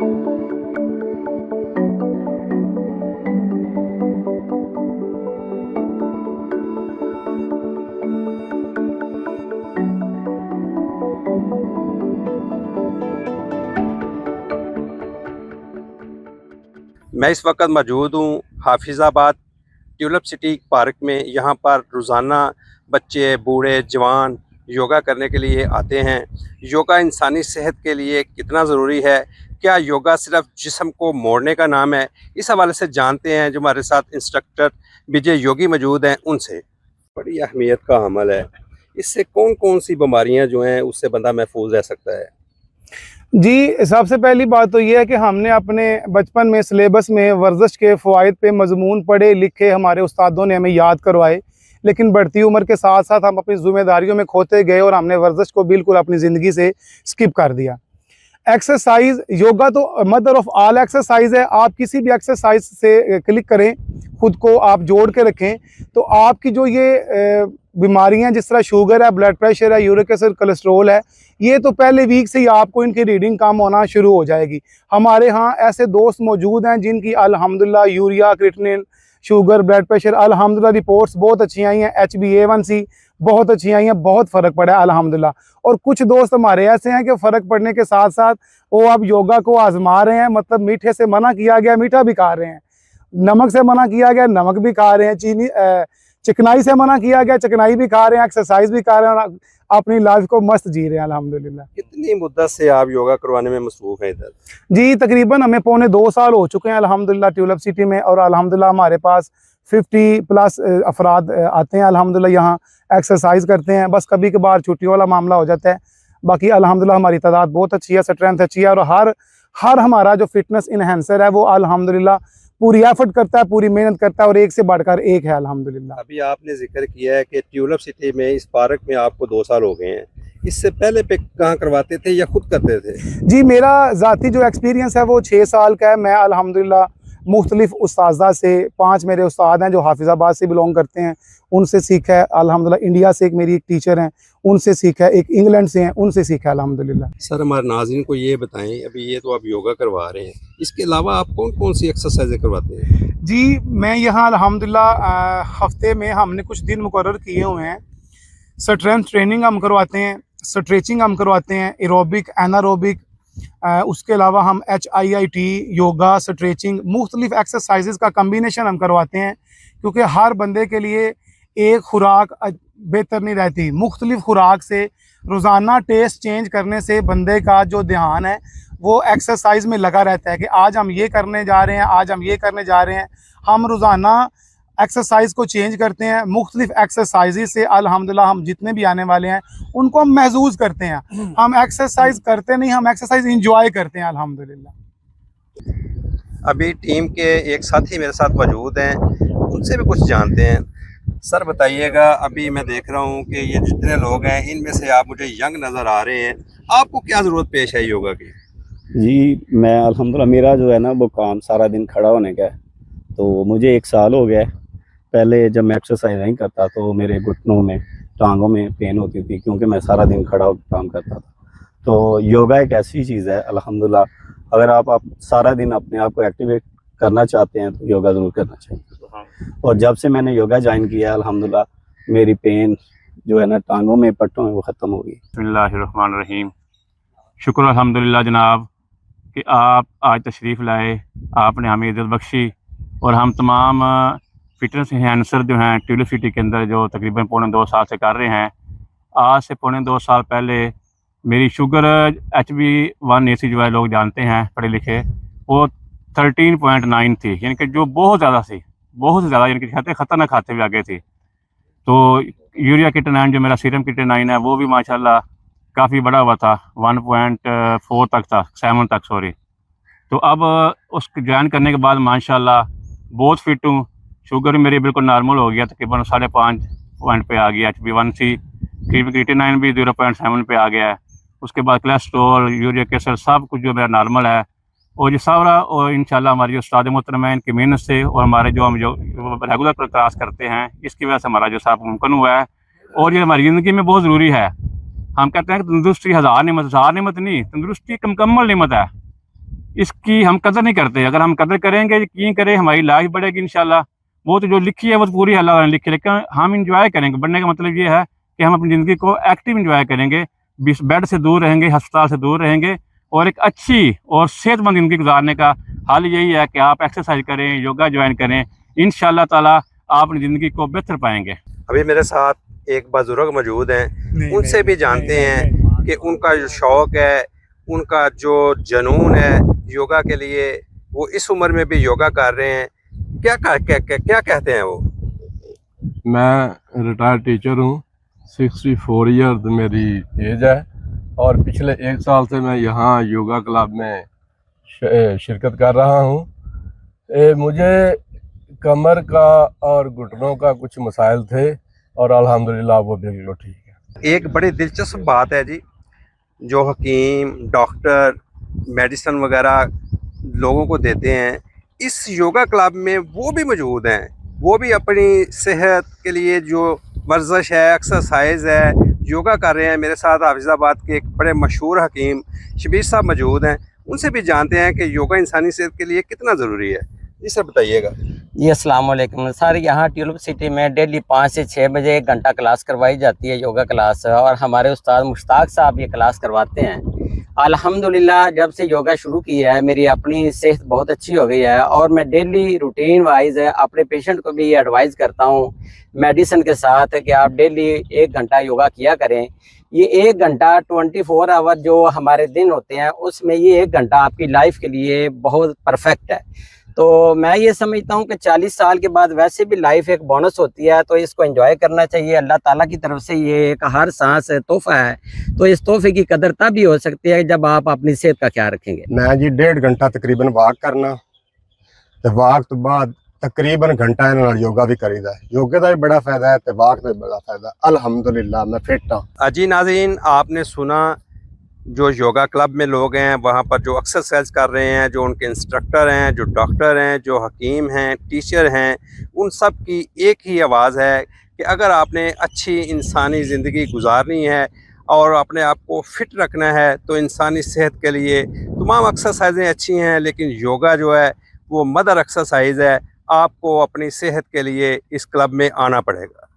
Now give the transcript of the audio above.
मैं इस वक्त मौजूद हूँ हाफिज़ाबाद ट्यूलिप सिटी पार्क में। यहाँ पर रोज़ाना बच्चे, बूढ़े, जवान योगा करने के लिए आते हैं। योगा इंसानी सेहत के लिए कितना ज़रूरी है, क्या योगा सिर्फ जिस्म को मोड़ने का नाम है, इस हवाले से जानते हैं। जो हमारे साथ इंस्ट्रक्टर विजय योगी मौजूद हैं, उनसे। बड़ी अहमियत का अमल है, इससे कौन कौन सी बीमारियाँ जो हैं उससे बंदा महफूज रह सकता है? जी, सबसे पहली बात तो ये है कि हमने अपने बचपन में सिलेबस में वर्जिश के फ़वाइद पे मज़मून पढ़े लिखे, हमारे उस्तादों ने हमें याद करवाए। लेकिन बढ़ती उम्र के साथ साथ हम अपनी ज़िम्मेदारियों में खोते गए और हमने वर्जिश को बिल्कुल अपनी ज़िंदगी से स्किप कर दिया। एक्सरसाइज, योगा तो मदर ऑफ़ ऑल एक्सरसाइज है। आप किसी भी एक्सरसाइज से क्लिक करें, खुद को आप जोड़ के रखें, तो आपकी जो ये बीमारियां जिस तरह शुगर है, ब्लड प्रेशर है, यूरिक एसिड, कोलेस्ट्रोल है, ये तो पहले वीक से ही आपको इनकी रीडिंग कम होना शुरू हो जाएगी। हमारे यहाँ ऐसे दोस्त मौजूद हैं जिनकी अल्हम्दुलिल्लाह urea, creatinine, sugar, blood pressure अल्हम्दुलिल्लाह रिपोर्ट्स बहुत अच्छी आई हैं, HbA1c बहुत अच्छी आई हैं, बहुत फ़र्क पड़ा है अल्हम्दुलिल्लाह। और कुछ दोस्त हमारे ऐसे हैं कि फ़र्क पड़ने के साथ साथ वो अब योगा को आजमा रहे हैं। मतलब मीठे से मना किया गया, मीठा भी खा रहे हैं, नमक से मना किया गया, नमक भी खा रहे हैं, चिकनाई से मना किया गया, चिकनाई भी खा रहे हैं, एक्सरसाइज भी खा रहे हैं और अपनी लाइफ को मस्त जी रहे हैं अल्हम्दुलिल्लाह। कितनी मुद्दत से आप योगा करवाने में मसरूफ़ हैं इधर? जी, तकरीबन हमें पौने 2 साल हो चुके हैं अल्हम्दुलिल्लाह ट्यूलिप सिटी में। और अल्हम्दुलिल्लाह हमारे पास 50 प्लस अफराद आते हैं अल्हम्दुलिल्लाह, यहाँ एक्सरसाइज करते हैं। बस कभी कभार छुट्टियों वाला मामला हो जाता है, बाकी अल्हम्दुलिल्लाह हमारी तादाद बहुत अच्छी है, स्ट्रेंथ अच्छी है। और हर हमारा जो फिटनेस इन्हेंसर है वो अल्हम्दुलिल्लाह पूरी एफर्ट करता है, पूरी मेहनत करता है और एक से बढ़कर एक है अल्हम्दुलिल्लाह। अभी आपने जिक्र किया है कि ट्यूलिप सिटी में, इस पार्क में आपको 2 साल हो गए हैं, इससे पहले पे कहाँ करवाते थे या खुद करते थे? जी, मेरा ज़ाती जो एक्सपीरियंस है वो 6 साल का है। मैं अल्हम्दुलिल्लाह मुख्तलिफ उस्तादा से, 5 मेरे उस्ताद हैं जो हाफिज़ाबाद से बिलोंग करते हैं, उनसे सीखा है अल्हम्दुलिल्लाह। इंडिया से एक मेरी एक टीचर हैं, उनसे सीखा है। एक इंग्लैंड से हैं, उनसे सीखा है अल्हम्दुलिल्लाह। सर, हमारे नाज़रीन को ये बताएं, अभी ये तो आप योगा करवा रहे हैं, इसके अलावा आप कौन कौन सी एक्सरसाइजें करवाते हैं? जी, मैं यहाँ अल्हम्दुलिल्लाह हफ्ते में हमने कुछ दिन मुकर्रर किए हुए हैं। स्ट्रेंथ ट्रेनिंग हम करवाते हैं, स्ट्रेचिंग हम करवाते हैं, एरोबिक, एनारोबिक, उसके अलावा हम HIIT, योगा, स्ट्रेचिंग, मुख्तलिफ एक्सरसाइजेज़ का कम्बिनेशन हम करवाते हैं। क्योंकि हर बंदे के लिए एक खुराक बेहतर नहीं रहती। मुख्तलिफ खुराक से रोज़ाना टेस्ट चेंज करने से बंदे का जो ध्यान है वो एक्सरसाइज में लगा रहता है कि आज हम ये करने जा रहे हैं, आज हम ये करने जा रहे हैं। हम रोज़ाना एक्सरसाइज को चेंज करते हैं। मुख्तलिफ एक्सरसाइजेज से अल्हम्दुलिल्लाह हम जितने भी आने वाले हैं उनको हम महसूस करते हैं। हम एक्सरसाइज करते नहीं, हम एक्सरसाइज इंजॉय करते हैं अल्हम्दुलिल्लाह। अभी टीम के एक साथी मेरे साथ मौजूद हैं, उनसे भी कुछ जानते हैं। सर बताइएगा, अभी मैं देख रहा हूँ कि ये जितने लोग हैं इनमें से आप मुझे यंग नज़र आ रहे हैं, आपको क्या ज़रूरत पेश है योगा की? जी, मैं अल्हम्दुलिल्लाह, मेरा जो है ना वो काम सारा दिन खड़ा होने का है। तो मुझे 1 साल हो गया है। पहले जब मैं एक्सरसाइज नहीं करता तो मेरे घुटनों में, टांगों में पेन होती थी, क्योंकि मैं सारा दिन खड़ा होकर काम करता था। तो योगा एक ऐसी चीज़ है अल्हम्दुलिल्लाह, अगर आप सारा दिन अपने आप को एक्टिवेट करना चाहते हैं तो योगा ज़रूर करना चाहिए। और जब से मैंने योगा ज्वाइन किया अल्हम्दुलिल्लाह मेरी पेन जो है ना टांगों में, पट्टों में, वो ख़त्म हो गई। बिस्मिल्लाहिर्रहमानिर्रहीम। शुक्र अल्हम्दुलिल्लाह जनाब कि आप आज तशरीफ़ लाए, आपने हमें इज़्ज़त बख्शी और हम तमाम फिटनेस एनहांसर जो हैं ट्यूलिप सिटी के अंदर जो तकरीबन पौने 2 साल से कर रहे हैं। आज से पौने 2 साल पहले मेरी शुगर HbA1c जो है लोग जानते हैं पढ़े लिखे, वो 13.9 थी, यानी कि जो बहुत ज़्यादा थी, बहुत ज़्यादा, यानी कि ख़तरनाक खाते हुए आगे थी। तो यूरिया क्रिएटिनिन जो मेरा सीरम क्रिएटिनिन है वो भी माशाल्लाह काफ़ी बड़ा हुआ था, 1.4 तक था, 7 तक सॉरी। तो अब उसको ज्वाइन करने के बाद माशाल्लाह बहुत फिट हूँ। शुगर मेरी बिल्कुल नॉर्मल हो गया, तकरीबन 5.5 पॉइंट पे आ गया। HbA1c, क्रिएटिनिन भी 0.7 पे आ गया है। उसके बाद कोलेस्ट्रॉल, यूरिक एसिड, सब कुछ जो मेरा नॉर्मल है। और ये सारा और इंशाल्लाह हमारी जो उस्ताद मोहतरम हैं इनकी मेहनत से और हमारे जो हम जो रेगुलर क्लास करते हैं इसकी वजह से हमारा जो साफ मुमकिन हुआ है। और ये हमारी ज़िंदगी में बहुत ज़रूरी है। हम कहते हैं कि तंदुरुस्ती हज़ार नेमत नहीं, तंदुरुस्ती एक मुकम्मल नेमत है। इसकी हम कदर नहीं करते। अगर हम कदर करेंगे, यकीन करें, हमारी लाइफ बढ़ेगी इंशाल्लाह। वो तो जो लिखी है वो तो पूरी अल्लाह ने लिखी है, लेकिन हम इंजॉय करेंगे। बढ़ने का मतलब ये है कि हम अपनी ज़िंदगी को एक्टिव इंजॉय करेंगे, बेड से दूर रहेंगे, अस्पताल से दूर रहेंगे, और एक अच्छी और सेहतमंद ज़िंदगी गुजारने का हल यही है कि आप एक्सरसाइज करें, योगा ज्वाइन करें। इंशाल्लाह ताला आप अपनी ज़िंदगी को बेहतर पाएंगे। अभी मेरे साथ एक बुजुर्ग मौजूद हैं, उनसे भी जानते हैं कि उनका जो शौक़ है, उनका जो जुनून है योगा के लिए, वो इस उम्र में भी योगा कर रहे हैं। क्या कहते हैं वो? मैं रिटायर्ड टीचर हूँ, 64 ईयर्स मेरी एज है, और पिछले 1 साल से मैं यहाँ योगा क्लब में शिरकत कर रहा हूँ। मुझे कमर का और घुटनों का कुछ मसाइल थे, और अल्हम्दुलिल्लाह वो बिल्कुल ठीक है। एक बड़ी दिलचस्प बात है जी, जो हकीम, डॉक्टर, मेडिसिन वगैरह लोगों को देते हैं, इस योगा क्लब में वो भी मौजूद हैं। वो भी अपनी सेहत के लिए जो वर्जिश है, एक्सरसाइज है, योगा कर रहे हैं। मेरे साथ हाफिज़ाबाद के एक बड़े मशहूर हकीम शबीर साहब मौजूद हैं, उनसे भी जानते हैं कि योगा इंसानी सेहत के लिए कितना ज़रूरी है। जी सर बताइएगा। जी अस्सलाम वालेकुम सर, यहाँ ट्यूलिप सिटी में डेली 5 से 6 बजे 1 घंटा क्लास करवाई जाती है, योगा क्लास, और हमारे उस्ताद मुश्ताक साहब ये क्लास करवाते हैं। अल्हम्दुलिल्लाह जब से योगा शुरू किया है मेरी अपनी सेहत बहुत अच्छी हो गई है, और मैं डेली रूटीन वाइज अपने पेशेंट को भी ये एडवाइस करता हूँ मेडिसिन के साथ कि आप डेली 1 घंटा योगा किया करें। ये 1 घंटा 24 आवर जो हमारे दिन होते हैं उसमें ये 1 घंटा आपकी लाइफ के लिए बहुत परफेक्ट है। तो मैं ये समझता हूँ कि 40 साल के बाद वैसे भी लाइफ एक बोनस होती है, तो इसको एंजॉय करना चाहिए। अल्लाह ताला की तरफ से ये एक हर सांस तोहफा है, तो इस तोहफे की कदर तब भी हो सकती है जब आप अपनी सेहत का ख्याल रखेंगे। मैं जी 1.5 घंटा तकरीबन वाक करना, तो वाक तो बाद तकरीबन घंटा इन्हां नाल योगा भी करीदा है। योगा का भी बड़ा फायदा है, तो वाक का भी बड़ा फायदा। अल्हम्दुलिल्लाह मैं फिट हाँ। अजी नाज़रीन, आपने सुना जो योगा क्लब में लोग हैं, वहाँ पर जो एक्सरसाइज कर रहे हैं, जो उनके इंस्ट्रक्टर हैं, जो डॉक्टर हैं, जो हकीम हैं, टीचर हैं, उन सब की एक ही आवाज़ है कि अगर आपने अच्छी इंसानी ज़िंदगी गुजारनी है और अपने आप को फ़िट रखना है, तो इंसानी सेहत के लिए तमाम एक्सरसाइजें अच्छी हैं, लेकिन योगा जो है वो मदर एक्सरसाइज है। आपको अपनी सेहत के लिए इस क्लब में आना पड़ेगा।